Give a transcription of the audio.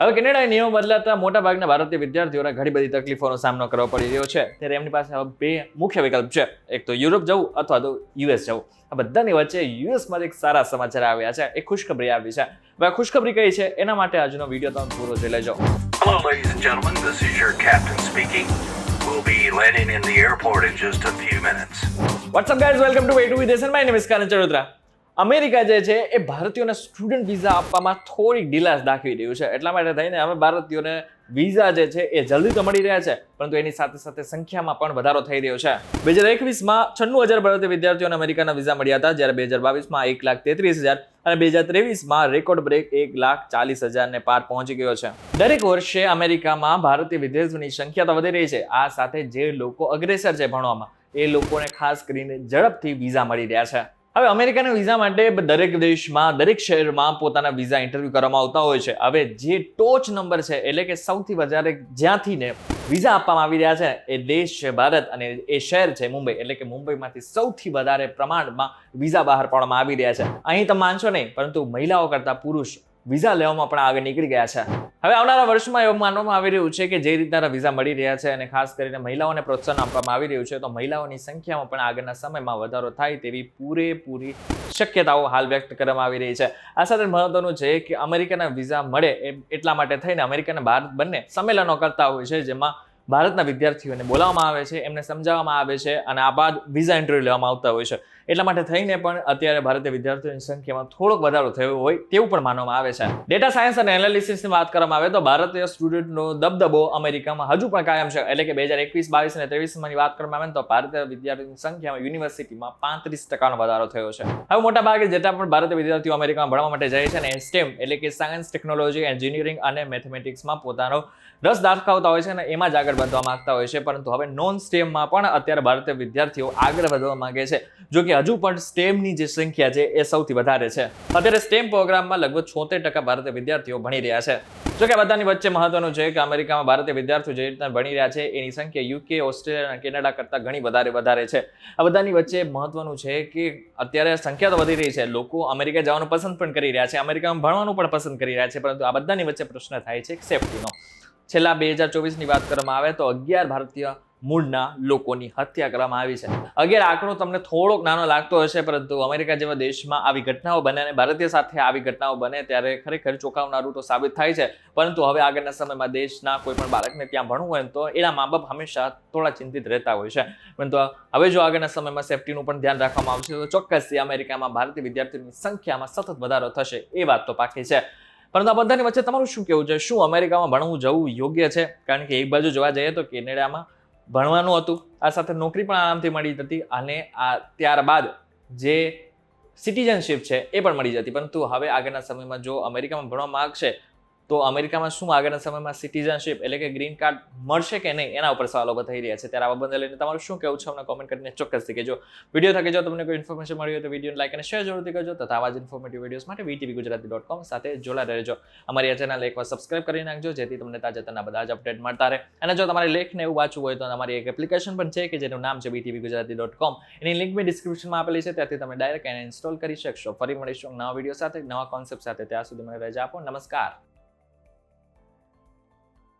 હવે કેનેડાના નિયમો બદલાતા મોટાભાગના ભારતીય વિદ્યાર્થીઓને ઘણી બધી તકલીફોનો સામનો કરવો પડી રહ્યો છે. ત્યારે એમની પાસે હવે બે મુખ્ય વિકલ્પ છે, એક તો યુરોપ જવું અથવા તો યુએસ જવું. આ બધાની વચ્ચે યુએસમાં એક સારા સમાચાર આવ્યા છે, એક ખુશખબરી આવી છે. હવે ખુશખબરી કઈ છે એના માટે આજનો વિડીયો તમે પૂરો જોઈ લેજો. Hello, ladies and gentlemen. This is your captain speaking. We'll be landing in the airport in just a few minutes. What's up, guys? Welcome to Way to Videsh. My name is Karan Charotra. America જે છે એ ભારતીયોને student visa આપવામાં થોડીક ઢીલાસ દાખવી રહ્યું છે. એટલા માટે થઈને હવે ભારતીયોને વિઝા જે છે એ જલ્દી તો મળી રહ્યા છે, પરંતુ એની સાથે સાથે સંખ્યામાં પણ વધારો થઈ રહ્યો છે. 2021માં 96,000 ભારતીય વિદ્યાર્થીઓને અમેરિકાના વિઝા મળ્યા હતા, જ્યારે 2022માં 1,33,000 અને 2023માં રેકોર્ડ બ્રેક 1,40,000 ને પાર પહોંચી ગયો છે. દરેક વર્ષે અમેરિકામાં ભારતીય વિદ્યાર્થીઓની સંખ્યા તો વધી રહી છે. આ સાથે જે લોકો અગ્રેસર છે ભણવામાં, એ લોકોને ખાસ કરીને ઝડપથી વિઝા મળી રહ્યા છે. હવે અમેરિકાના વિઝા માટે દરેક દેશમાં, દરેક શહેરમાં પોતાના વિઝા ઇન્ટરવ્યૂ કરવામાં આવતા હોય છે. હવે જે ટોચ નંબર છે, એટલે કે સૌથી વધારે જ્યાંથી ને વિઝા આપવામાં આવી રહ્યા છે, એ દેશ છે ભારત, અને એ શહેર છે મુંબઈ. એટલે કે મુંબઈમાંથી સૌથી વધારે પ્રમાણમાં વિઝા બહાર પાડવામાં આવી રહ્યા છે. અહીં તમે માનશો નહીં, પરંતુ મહિલાઓ કરતાં પુરુષ વિઝા લેવામાં પણ આગળ નીકળી ગયા છે. હવે આવનારા વર્ષમાં એવું માનવામાં આવી રહ્યું છે કે જે રીતના વિઝા મળી રહ્યા છે અને ખાસ કરીને મહિલાઓને પ્રોત્સાહન આપવામાં આવી રહ્યું છે, તો મહિલાઓની સંખ્યામાં પણ આગળના સમયમાં વધારો થાય તેવી પૂરેપૂરી શક્યતાઓ હાલ વ્યક્ત કરવામાં આવી રહી છે. આ સાથે મહત્વનું છે કે અમેરિકાના વિઝા મળે એટલા માટે થઈને અમેરિકા અને ભારત બંને સંમેલનો કરતા હોય છે, જેમાં ભારતના વિદ્યાર્થીઓને બોલાવવામાં આવે છે, એમને સમજાવવામાં આવે છે અને આ બાદ વિઝા ઇન્ટરવ્યુ લેવામાં આવતા હોય છે. એટલા માટે થઈને પણ અત્યારે ભારતીય વિદ્યાર્થીઓની સંખ્યામાં થોડોક વધારો થયો હોય તેવું પણ માનવામાં આવે છે. ડેટા સાયન્સ અને એનાલિસિસની વાત કરવામાં આવે તો ભારતીય સ્ટુડન્ટનો દબદબો અમેરિકામાં હજુ પણ કાયમ છે. એટલે કે 2021, 22 અને 23ની વાત કરવામાં આવે તો ભારતીય વિદ્યાર્થીઓની સંખ્યામાં યુનિવર્સિટીમાં 35% વધારો થયો છે. હવે મોટા ભાગે જેટલા પણ ભારતીય વિદ્યાર્થીઓ અમેરિકામાં ભણવા માટે જાય છે ને, સ્ટેમ એટલે કે સાયન્સ, ટેકનોલોજી, એન્જિનિયરિંગ અને મેથેમેટિક્સમાં પોતાનો રસ દાખવતા હોય છે અને એમાં જ આગળ વધવા માંગતા હોય છે. પરંતુ હવે નોન સ્ટેમમાં પણ અત્યારે ભારતીય વિદ્યાર્થીઓ આગળ વધવા માંગે છે. જો કે હજુ પણ સ્ટેમની જે સંખ્યા છે એ સૌથી વધારે છે. અત્યારે સ્ટેમ પ્રોગ્રામમાં લગભગ 76% ભારતીય વિદ્યાર્થીઓ ભણી રહ્યા છે. જો કે બધાની વચ્ચે મહત્વનું છે કે અમેરિકામાં ભારતીય વિદ્યાર્થીઓ જે રીતના ભણી રહ્યા છે એની સંખ્યા યુકે, ઓસ્ટ્રેલિયા અને કેનેડા કરતાં ઘણી વધારે છે. આ બધાની વચ્ચે મહત્વનું છે કે અત્યારે સંખ્યા તો વધી રહી છે, લોકો અમેરિકા જવાનું પસંદ પણ કરી રહ્યા છે, અમેરિકામાં ભણવાનું પણ પસંદ કરી રહ્યા છે, પરંતુ આ બધાની વચ્ચે પ્રશ્ન થાય છે સેફટીનો. છેલ્લા 2024ની વાત કરવામાં આવે તો 11 ભારતીય મૂળના લોકોની હત્યા કરવામાં આવી છે. 11 આંકડો તમને થોડોક નાનો લાગતો હશે, પરંતુ અમેરિકા જેવા દેશમાં આવી ઘટનાઓ બને અને ભારતીય સાથે આવી ઘટનાઓ બને ત્યારે ખરેખર ચોંકાવનારું તો સાબિત થાય છે. પરંતુ હવે આગળના સમયમાં દેશના કોઈ પણ બાળકને ત્યાં ભણવું હોય તો એના મા બાપ હંમેશા થોડા ચિંતિત રહેતા હોય છે. પરંતુ હવે જો આગળના સમયમાં સેફટીનું પણ ધ્યાન રાખવામાં આવશે તો ચોક્કસથી અમેરિકામાં ભારતીય વિદ્યાર્થીઓની સંખ્યામાં સતત વધારો થશે, એ વાત તો પાકી છે. પરંતુ આ બધાની વચ્ચે તમારું શું કહેવું છે? શું અમેરિકામાં ભણવું જવું યોગ્ય છે? કારણ કે એક બાજુ જોવા જઈએ તો કેનેડામાં ભણવાનું હતું, આ સાથે નોકરી પણ આરામથી મળી જતી અને આ ત્યારબાદ જે સિટીઝનશીપ છે એ પણ મળી જતી. પરંતુ હવે આગળના સમયમાં જો અમેરિકામાં ભણવા માંગશે તો અમેરિકામાં શું આગળના સમયમાં સિટીઝનશીપ એટલે કે ગ્રીન કાર્ડ મળશે કે નહીં, એના ઉપર સવાલો થઈ રહ્યા છે. ત્યારે આ બાબતને લઈને તમારું શું કહેવું છે અમને કોમેન્ટ કરીને ચોક્કસથી કહેજો. વિડીયો થકે જો તમને કોઈ ઇન્ફોર્મેશન મળી હોય તો વિડીયોને લાઈક અને શેર જરૂરથી કરજો તથા આવા જ ઇન્ફોર્મેટિવ વિડીયોઝ માટે vtvgujarati.com સાથે જોડાયેલા રહેજો. અમારી આ ચેનલ એકવાર સબસ્ક્રાઇબ કરી નાખજો, જેથી તમને તાજેતરના બધા જ અપડેટ મળતા રહે. અને જો તમારે લેખને એવું વાંચવું હોય તો અમારી એક એપ્લિકેશન પણ છે કે જેનું નામ છે vtvgujarati.com. એની લિંક મેં ડિસ્ક્રિપ્શનમાં આપેલી છે, ત્યાંથી તમે ડાયરેક્ટ એને ઇન્સ્ટોલ કરી શકશો. ફરી મળીશું નવા વિડીયો સાથે, નવા કોન્સેપ્ટ સાથે. ત્યાં સુધી મને રજા આપો. નમસ્કાર.